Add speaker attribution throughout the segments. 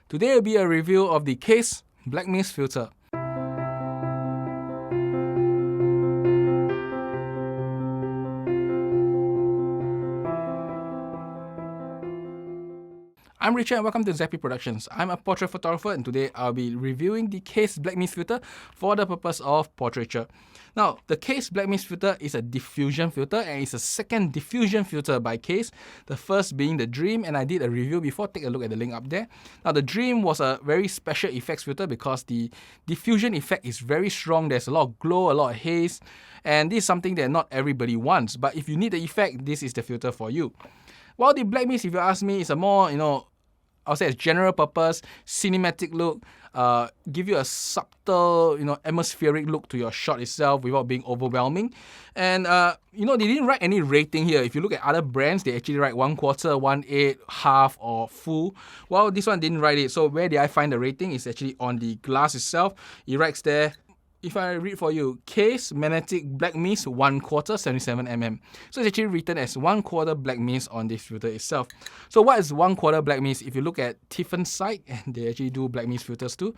Speaker 1: Today will be a review of the Kase Black Mist filter. I'm Richard and welcome to Zappy Productions. I'm a portrait photographer and today I'll be reviewing the Kase Black Mist filter for the purpose of portraiture. Now, the Kase Black Mist filter is a diffusion filter and it's a second diffusion filter by Kase. The first being the Dream, and I did a review before, take a look at the link up there. Now, the Dream was a very special effects filter because the diffusion effect is very strong. There's a lot of glow, a lot of haze, and this is something that not everybody wants. But if you need the effect, this is the filter for you. While the Black Mist, if you ask me, is a more, I'll say it's general purpose, cinematic look, give you a subtle, atmospheric look to your shot itself without being overwhelming. And, they didn't write any rating here. If you look at other brands, they actually write 1/4, 1/8, half, or full. Well, this one didn't write it. So where did I find the rating? It's actually on the glass itself. It writes there, if I read for you, Kase Magnetic Black Mist 1/4 77mm. So it's actually written as 1/4 Black Mist on this filter itself. So what is 1/4 Black Mist? If you look at Tiffon's site, and they actually do Black Mist filters too,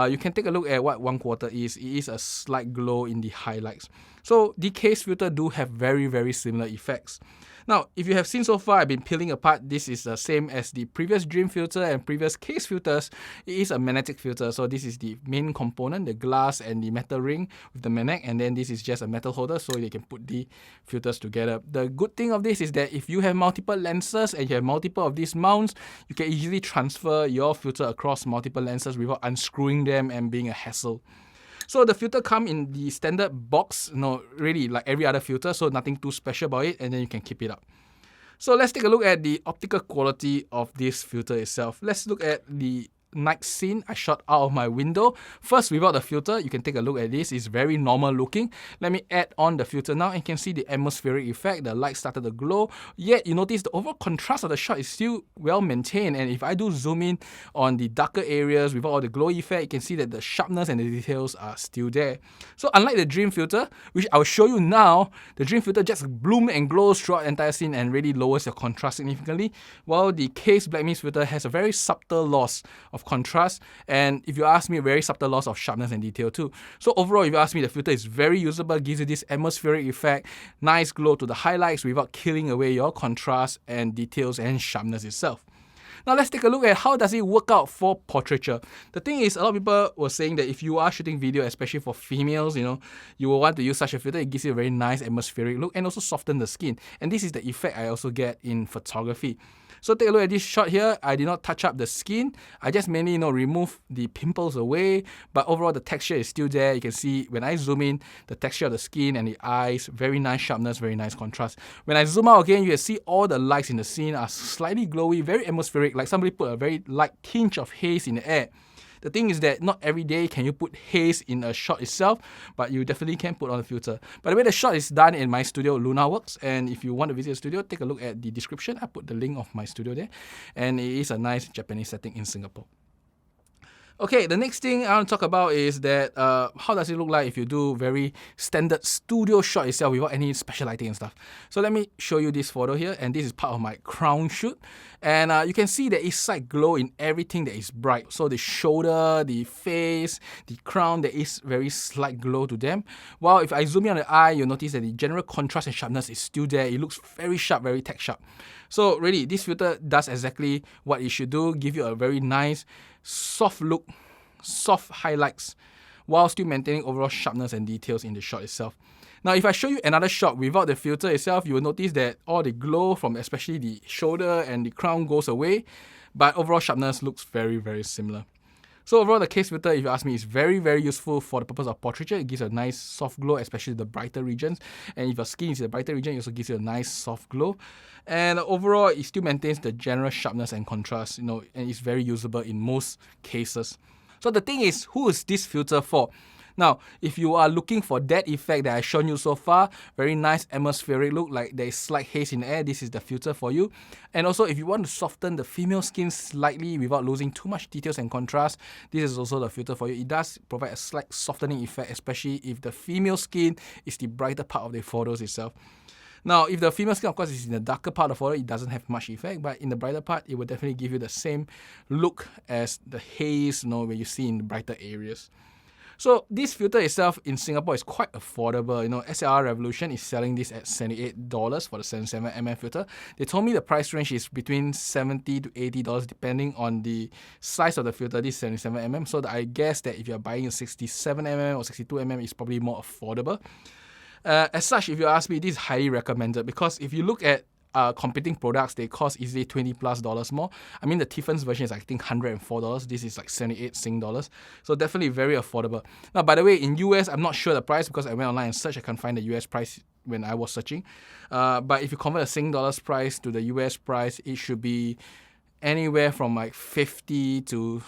Speaker 1: you can take a look at what 1/4 is. It is a slight glow in the highlights. So the Kase filter do have very, very similar effects. Now, if you have seen so far, I've been peeling apart. This is the same as the previous Dream filter and previous Kase filters. It is a magnetic filter. So this is the main component, the glass and the metal ring with the magnet. And then this is just a metal holder so you can put the filters together. The good thing of this is that if you have multiple lenses and you have multiple of these mounts, you can easily transfer your filter across multiple lenses without unscrewing them and being a hassle. So the filter comes in the standard box, really like every other filter, so nothing too special about it, and then you can keep it up. So let's take a look at the optical quality of this filter itself. Let's look at the night scene I shot out of my window. First, without the filter, you can take a look at this. It's very normal looking. Let me add on the filter now and you can see the atmospheric effect. The light started to glow. Yet, you notice the overall contrast of the shot is still well maintained. And if I do zoom in on the darker areas without all the glow effect, you can see that the sharpness and the details are still there. So unlike the Dream filter, which I will show you now, the Dream filter just blooms and glows throughout the entire scene and really lowers your contrast significantly, while the Kase Black Mist filter has a very subtle loss of contrast, and if you ask me, a very subtle loss of sharpness and detail too. So overall, if you ask me, the filter is very usable, gives you this atmospheric effect, nice glow to the highlights without killing away your contrast and details and sharpness itself. Now let's take a look at how does it work out for portraiture. The thing is, a lot of people were saying that if you are shooting video, especially for females, you will want to use such a filter. It gives you a very nice atmospheric look and also soften the skin. And this is the effect I also get in photography. So take a look at this shot here. I did not touch up the skin. I just mainly, remove the pimples away. But overall, the texture is still there. You can see when I zoom in, the texture of the skin and the eyes, very nice sharpness, very nice contrast. When I zoom out again, you can see all the lights in the scene are slightly glowy, very atmospheric, like somebody put a very light tinge of haze in the air. The thing is that not every day can you put haze in a shot itself, but you definitely can put on a filter. By the way, the shot is done in my studio, Lunarworks, and if you want to visit the studio, take a look at the description. I put the link of my studio there, and it is a nice Japanese setting in Singapore. Okay, the next thing I want to talk about is that how does it look like if you do very standard studio shot itself without any special lighting and stuff. So let me show you this photo here, and this is part of my crown shoot. And you can see there is slight glow in everything that is bright. So the shoulder, the face, the crown, there is very slight glow to them. While if I zoom in on the eye, you'll notice that the general contrast and sharpness is still there. It looks very sharp, very tech sharp. So really, this filter does exactly what it should do, give you a very nice, soft look, soft highlights, while still maintaining overall sharpness and details in the shot itself. Now, if I show you another shot without the filter itself, you will notice that all the glow from especially the shoulder and the crown goes away, but overall sharpness looks very, very similar. So overall, the Kase filter, if you ask me, is very, very useful for the purpose of portraiture. It gives a nice soft glow, especially the brighter regions. And if your skin is in the brighter region, it also gives you a nice soft glow. And overall, it still maintains the general sharpness and contrast, and it's very usable in most cases. So the thing is, who is this filter for? Now, if you are looking for that effect that I've shown you so far, very nice atmospheric look, like there is slight haze in the air, this is the filter for you. And also, if you want to soften the female skin slightly without losing too much details and contrast, this is also the filter for you. It does provide a slight softening effect, especially if the female skin is the brighter part of the photos itself. Now, if the female skin, of course, is in the darker part of the photo, it doesn't have much effect, but in the brighter part, it will definitely give you the same look as the haze, when you see in the brighter areas. So this filter itself in Singapore is quite affordable. SLR Revolution is selling this at $78 for the 77mm filter. They told me the price range is between $70 to $80 depending on the size of the filter, this 77mm. So I guess that if you're buying a 67mm or 62mm, it's probably more affordable. As such, if you ask me, this is highly recommended because if you look at competing products, they cost easily $20+ more. I mean, the Tiffany's version is I think $104. This is like 78 Sing dollars. So definitely very affordable. Now, by the way, in US, I'm not sure the price because I went online and searched. I can't find the US price when I was searching. But if you convert the Sing dollars price to the US price, it should be anywhere from like 50 to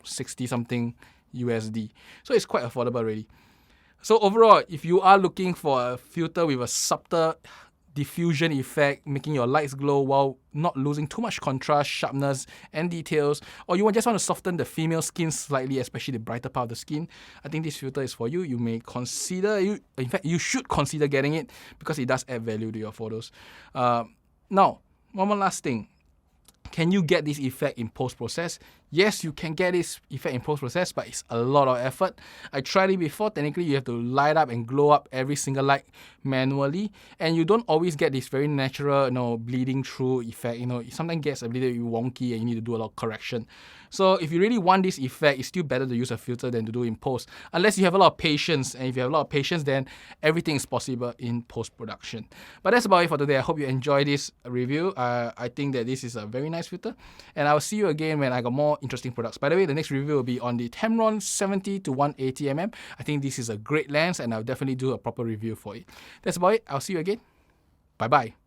Speaker 1: 60 something USD. So it's quite affordable already. So overall, if you are looking for a filter with a subtle diffusion effect, making your lights glow while not losing too much contrast, sharpness, and details, or you just want to soften the female skin slightly, especially the brighter part of the skin, I think this filter is for you. You may consider, in fact, you should consider getting it because it does add value to your photos. Now, one more last thing. Can you get this effect in post-process? Yes, you can get this effect in post-process, but it's a lot of effort. I tried it before. Technically, you have to light up and glow up every single light manually, and you don't always get this very natural, bleeding through effect. It sometimes gets a little bit wonky, and you need to do a lot of correction. So if you really want this effect, it's still better to use a filter than to do in post, unless you have a lot of patience. And if you have a lot of patience, then everything is possible in post-production. But that's about it for today. I hope you enjoyed this review. I think that this is a very nice filter, and I'll see you again when I got more interesting products. By the way, the next review will be on the Tamron 70 to 180mm. I think this is a great lens, and I'll definitely do a proper review for it. That's about it. I'll see you again. Bye-bye.